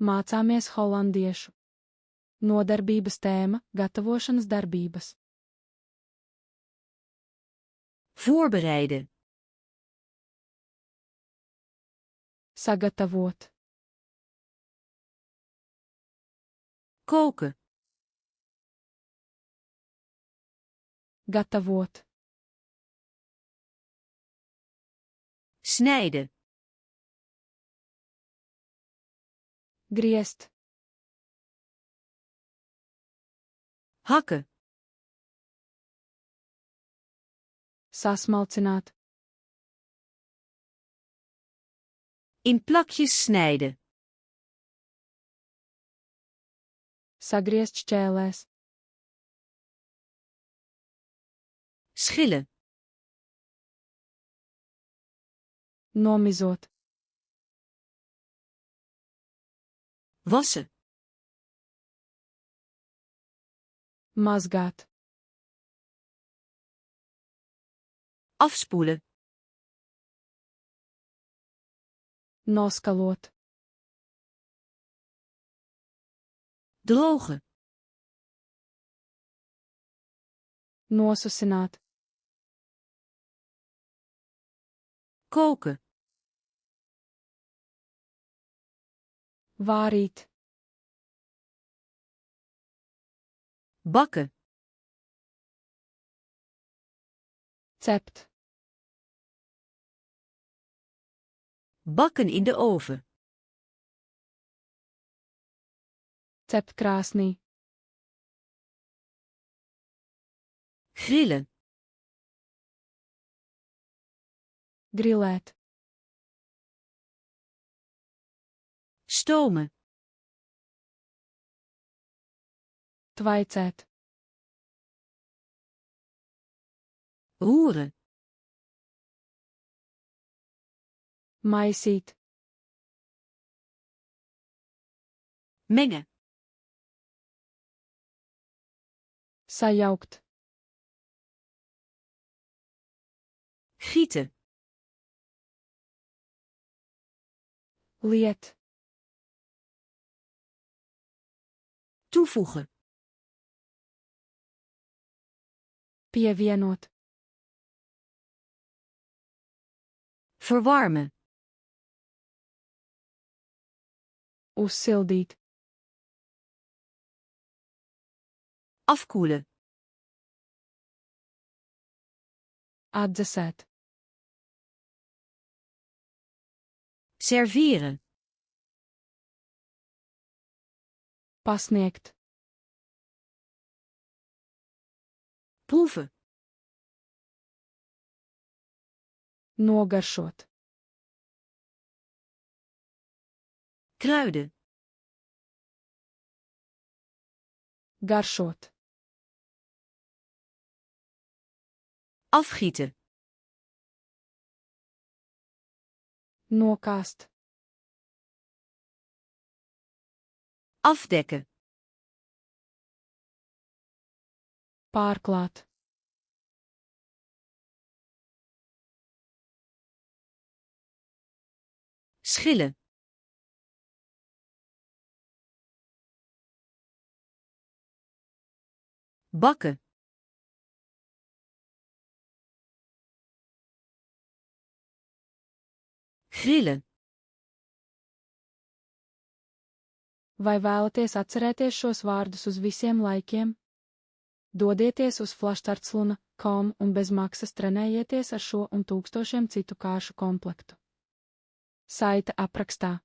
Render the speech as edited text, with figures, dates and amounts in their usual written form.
Mācāmies holandiešu. Nodarbības tēma – gatavošanas darbības. Voorbereiden. Sagatavot. Koken. Gatavot. Snijden. Griezt. Hakken. Sasmalcināt. In plakjes snijden. Sagriezt šķēlēs. Schillen. Nomizot. Wassen. Mazgāt. Afspoelen. Noskalot. Drogen. Nosusināt. Koken. Vārīt. Bakken. Cept. Bakken in de oven. Cept krāsnī. Grillen. Grilēt. Stomen. Tvaicēt. Roeren. Maisīt. Mengen. Sajaukt. Gieten. Liet. Toevoegen. Pievienot. Verwarmen. Uzsildīt. Afkoelen. Atdzesēt. Serveren. Pasniegt. Proeven. Nogaršot. Kruiden. Garšot. Afgieten. Nokāst. Afdekken. Pārklāt. Schillen. Bakken. Grillen. Vai vēlaties atcerēties šos vārdus uz visiem laikiem? Dodieties uz flashstartsluna.com un bez maksas trenējieties ar šo un tūkstošiem citu kāršu komplektu. Saite aprakstā.